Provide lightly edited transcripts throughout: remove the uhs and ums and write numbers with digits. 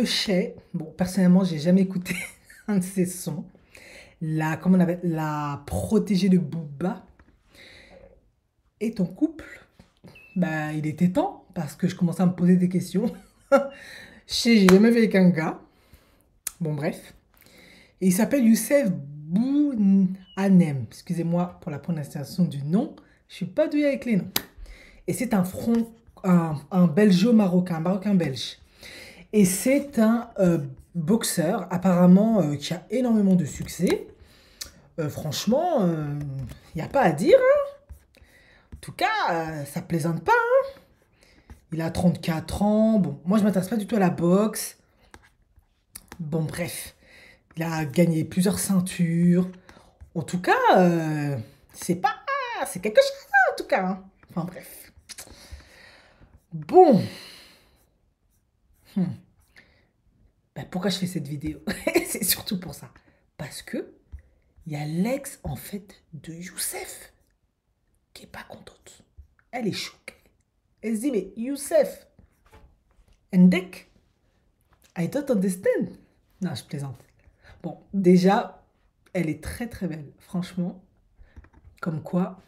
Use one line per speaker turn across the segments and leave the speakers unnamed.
Chez, bon, personnellement, j'ai jamais écouté un de ses sons. Comment on appelle, la protégée de Booba est en couple. Bah, il était temps parce que je commençais à me poser des questions. J'ai jamais vu avec un gars. Bon, bref. Et il s'appelle Youssef Bouhanem. Excusez-moi pour la prononciation du nom. Je suis pas doué avec les noms. Et c'est un belgeo-marocain, un marocain-belge. Et c'est un boxeur apparemment qui a énormément de succès. Franchement, il n'y a pas à dire, hein. En tout cas, ça plaisante pas, hein. Il a 34 ans. Bon, moi je m'intéresse pas du tout à la boxe. Bon, bref. Il a gagné plusieurs ceintures. En tout cas, c'est pas... C'est quelque chose, hein, en tout cas, hein. Enfin, bref. Bon. Hmm. Ben, pourquoi je fais cette vidéo? C'est surtout pour ça. Parce que il y a l'ex, en fait, de Youssef qui est pas contente. Elle est choquée. Elle se dit, mais Youssef, Ndek, I don't understand. Non, je plaisante. Bon, déjà, elle est très très belle. Franchement, comme quoi,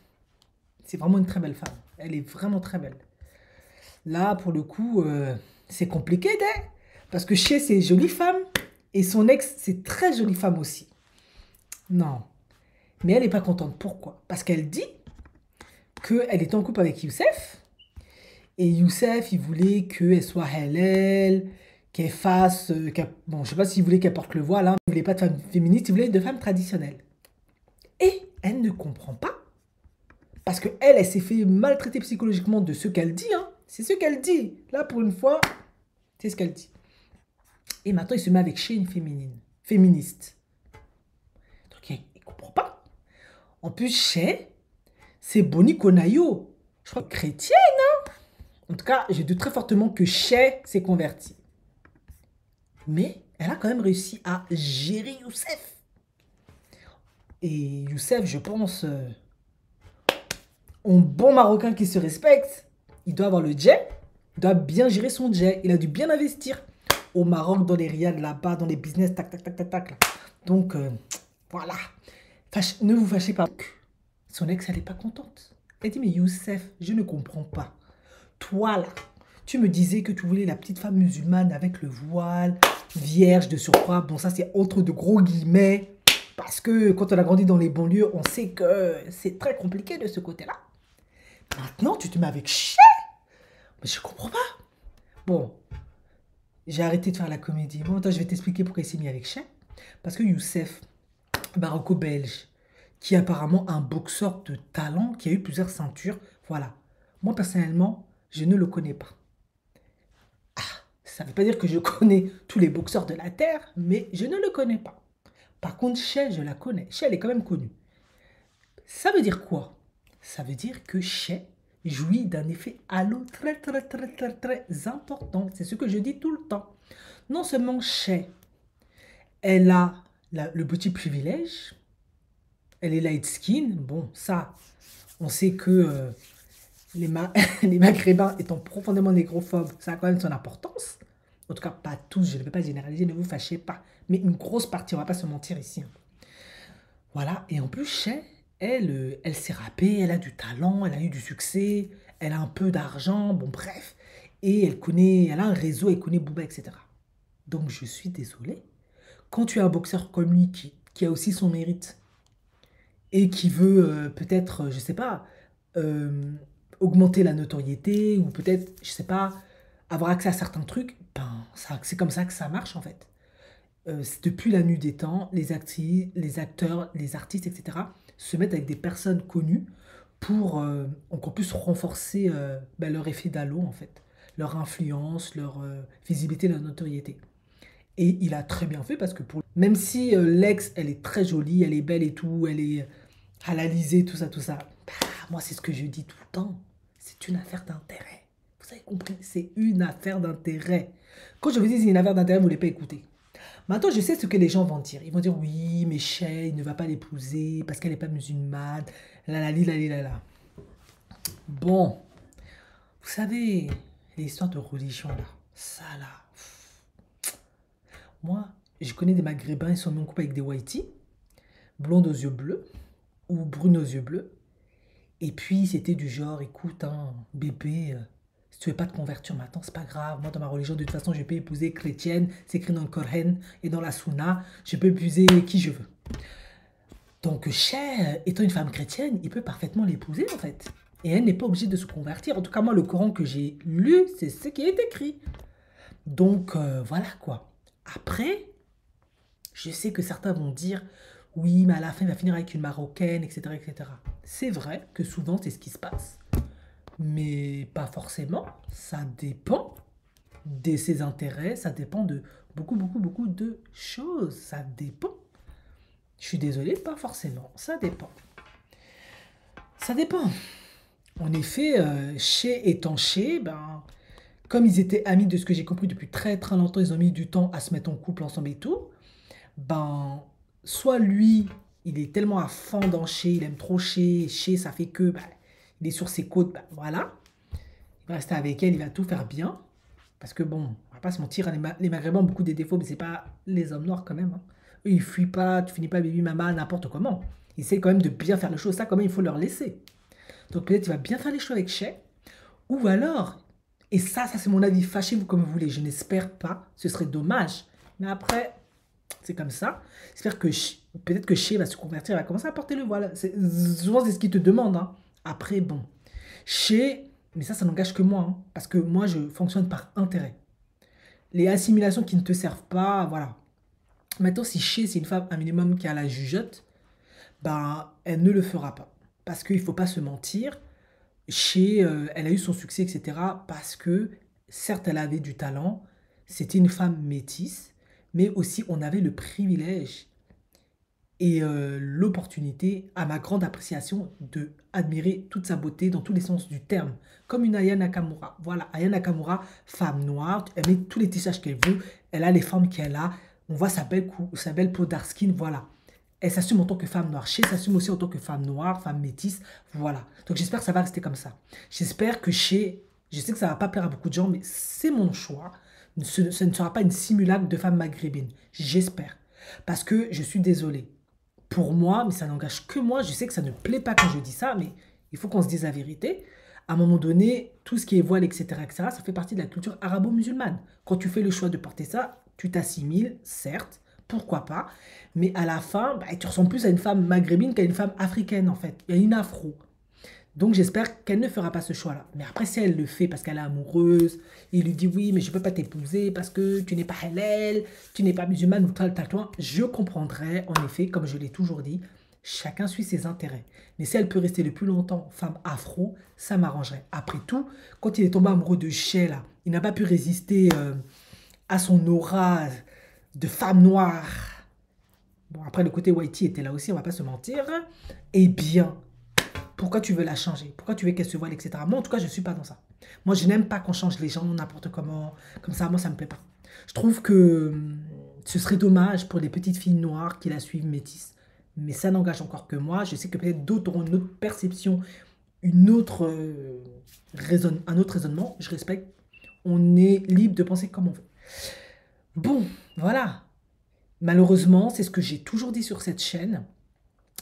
c'est vraiment une très belle femme. Elle est vraiment très belle. Là, pour le coup, c'est compliqué, hein, parce que chez c'est jolie femme et son ex, c'est très jolie femme aussi. Non, mais elle n'est pas contente. Pourquoi? Parce qu'elle dit qu'elle est en couple avec Youssef. Et Youssef, il voulait qu'elle soit halal, qu'elle fasse... bon, je sais pas s'il voulait qu'elle porte le voile, hein. Il voulait pas de femme féministe, il voulait de femme traditionnelle. Et elle ne comprend pas. Parce qu'elle, elle s'est fait maltraiter psychologiquement de ce qu'elle dit, hein. C'est ce qu'elle dit. Là, pour une fois, c'est ce qu'elle dit. Et maintenant, il se met avec chez une féministe. Donc, il ne comprend pas. En plus, chez, c'est Boni Konayo. Je crois chrétienne, hein. En tout cas, je doute très fortement que Chez s'est converti. Mais elle a quand même réussi à gérer Youssef. Et Youssef, je pense, un bon Marocain qui se respecte, il doit avoir le jet, il doit bien gérer son jet, il a dû bien investir au Maroc, dans les riads là-bas, dans les business, tac, tac, tac, tac, tac. Là. Donc, voilà. Ne vous fâchez pas. Son ex, elle n'est pas contente. Elle dit, mais Youssef, je ne comprends pas. Toi, là, tu me disais que tu voulais la petite femme musulmane avec le voile, vierge de surcroît. Bon, ça, c'est entre de gros guillemets. Parce que quand on a grandi dans les banlieues, on sait que c'est très compliqué de ce côté-là. Maintenant, tu te mets avec Cher. Mais je comprends pas. Bon, j'ai arrêté de faire la comédie. Bon, attends, je vais t'expliquer pourquoi il s'est mis avec Cher. Parce que Youssef, maroco-belge, qui est apparemment un boxeur de talent, qui a eu plusieurs ceintures, voilà. Moi, personnellement, je ne le connais pas. Ça ne veut pas dire que je connais tous les boxeurs de la Terre, mais je ne le connais pas. Par contre, Cher, je la connais. Cher, elle est quand même connue. Ça veut dire quoi? Ça veut dire que Cher jouit d'un effet halo très très très très très important. C'est ce que je dis tout le temps. Non seulement Cher, elle a le petit privilège, elle est light skin. Bon, ça, on sait que les Maghrébins étant profondément négrophobes, ça a quand même son importance. En tout cas, pas tous, je ne vais pas généraliser, ne vous fâchez pas. Mais une grosse partie, on ne va pas se mentir ici, hein. Voilà, et en plus, Cher, elle s'est rappée, elle a du talent, elle a eu du succès, elle a un peu d'argent, bon bref. Et elle a un réseau, elle connaît Booba, etc. Donc je suis désolé. Quand tu es un boxeur comme lui qui a aussi son mérite et qui veut peut-être, je sais pas, euh, augmenter la notoriété ou peut-être, je sais pas, avoir accès à certains trucs, ben, c'est comme ça que ça marche en fait. Depuis la nuit des temps, les acteurs, les artistes, etc., se mettent avec des personnes connues pour encore plus renforcer ben, leur effet d'halo, en fait, leur influence, leur visibilité, leur notoriété. Et il a très bien fait parce que même si l'ex, elle est très jolie, elle est belle et tout, elle est halalisée, tout ça, bah, moi c'est ce que je dis tout le temps, c'est une affaire d'intérêt. Vous avez compris, c'est une affaire d'intérêt. Quand je vous dis c'est une affaire d'intérêt, vous ne voulez pas écouter. Maintenant, je sais ce que les gens vont dire. Ils vont dire oui, mais Shay il ne va pas l'épouser parce qu'elle n'est pas musulmane. La. Bon, vous savez, les histoires de religion là, ça là, Moi, je connais des Maghrébins, ils sont mis en couple avec des Whitey, blondes aux yeux bleus ou brunes aux yeux bleus. Et puis, c'était du genre, écoute, hein, bébé, si tu veux pas te convertir maintenant, c'est pas grave. Moi, dans ma religion, de toute façon, je peux épouser chrétienne, c'est écrit dans le Coran et dans la Sunna, je peux épouser qui je veux. Donc, Cher, étant une femme chrétienne, il peut parfaitement l'épouser, en fait. Et elle n'est pas obligée de se convertir. En tout cas, moi, le Coran que j'ai lu, c'est ce qui est écrit. Donc, voilà quoi. Après, je sais que certains vont dire, oui, mais à la fin, il va finir avec une Marocaine, etc., etc. C'est vrai que souvent, c'est ce qui se passe. Mais pas forcément. Ça dépend de ses intérêts, ça dépend de beaucoup, beaucoup, beaucoup de choses. Ça dépend. Je suis désolé, pas forcément. Ça dépend. Ça dépend. En effet, chez étant chez, ben, comme ils étaient amis de ce que j'ai compris depuis très très longtemps, ils ont mis du temps à se mettre en couple ensemble et tout, ben, soit lui, il est tellement à fond dans chez, il aime trop chez, ça fait que, ben, il est sur ses côtes, ben, voilà, il va rester avec elle, il va tout faire bien, parce que bon, on va pas se mentir, hein, les Maghrébins ont beaucoup de défauts, mais c'est pas les hommes noirs quand même, hein. Eux, ils fuient pas, tu finis pas baby mama n'importe comment. Ils essaient quand même de bien faire les choses, ça quand même il faut leur laisser. Donc peut-être il va bien faire les choses avec Shay, ou alors, et ça c'est mon avis, fâchez-vous comme vous voulez, je n'espère pas, ce serait dommage. Mais après, c'est comme ça. J'espère que peut-être que Shay va se convertir, va commencer à porter le voile. Souvent c'est ce qu'il te demande, hein. Après, bon, Shay, mais ça n'engage que moi, hein, parce que moi je fonctionne par intérêt. Les assimilations qui ne te servent pas, voilà. Maintenant, si Shay c'est une femme un minimum qui a la jugeote, ben elle ne le fera pas. Parce qu'il ne faut pas se mentir, elle a eu son succès, etc. Parce que, certes, elle avait du talent, c'était une femme métisse, mais aussi on avait le privilège et l'opportunité, à ma grande appréciation, de admirer toute sa beauté dans tous les sens du terme. Comme une Aya Nakamura. Voilà, Aya Nakamura, femme noire, elle met tous les tissages qu'elle veut, elle a les formes qu'elle a, on voit sa belle peau dark skin, voilà. Elle s'assume en tant que femme noire. Chez s'assume aussi en tant que femme noire, femme métisse. Voilà. Donc j'espère que ça va rester comme ça. J'espère que chez... Je sais que ça va pas plaire à beaucoup de gens, mais c'est mon choix. Ce ne sera pas une simulacre de femme maghrébine. J'espère. Parce que je suis désolé. Pour moi, mais ça n'engage que moi, je sais que ça ne plaît pas quand je dis ça, mais il faut qu'on se dise la vérité. À un moment donné, tout ce qui est voile, etc., etc., ça fait partie de la culture arabo-musulmane. Quand tu fais le choix de porter ça, tu t'assimiles, certes, pourquoi pas, mais à la fin, bah, tu ressembles plus à une femme maghrébine qu'à une femme africaine, en fait. Il y a une afro. Donc j'espère qu'elle ne fera pas ce choix-là. Mais après, si elle le fait parce qu'elle est amoureuse, il lui dit oui, mais je ne peux pas t'épouser parce que tu n'es pas halal, tu n'es pas musulmane ou tal, tal, tal, je comprendrai, en effet, comme je l'ai toujours dit, chacun suit ses intérêts. Mais si elle peut rester le plus longtemps femme afro, ça m'arrangerait. Après tout, quand il est tombé amoureux de Sheila, il n'a pas pu résister à son aura de femme noire. Bon, après, le côté whitey était là aussi, on va pas se mentir. Eh bien, pourquoi tu veux la changer? Pourquoi tu veux qu'elle se voile, etc. Moi, en tout cas, je ne suis pas dans ça. Moi, je n'aime pas qu'on change les gens n'importe comment. Comme ça, moi, ça ne me plaît pas. Je trouve que ce serait dommage pour les petites filles noires qui la suivent métisses. Mais ça n'engage encore que moi. Je sais que peut-être d'autres auront une autre perception, une autre, un autre raisonnement. Je respecte. On est libre de penser comme on veut. Bon, voilà. Malheureusement, c'est ce que j'ai toujours dit sur cette chaîne.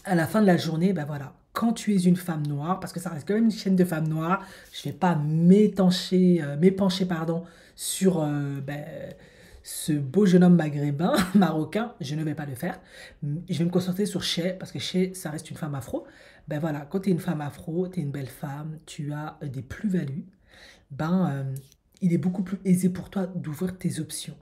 À la fin de la journée, ben voilà, quand tu es une femme noire, parce que ça reste quand même une chaîne de femmes noires, je ne vais pas m'épancher pardon, sur ben, ce beau jeune homme maghrébin, marocain, je ne vais pas le faire. Je vais me concentrer sur Shay, parce que Shay, ça reste une femme afro. Ben voilà, quand tu es une femme afro, tu es une belle femme, tu as des plus-values, ben il est beaucoup plus aisé pour toi d'ouvrir tes options.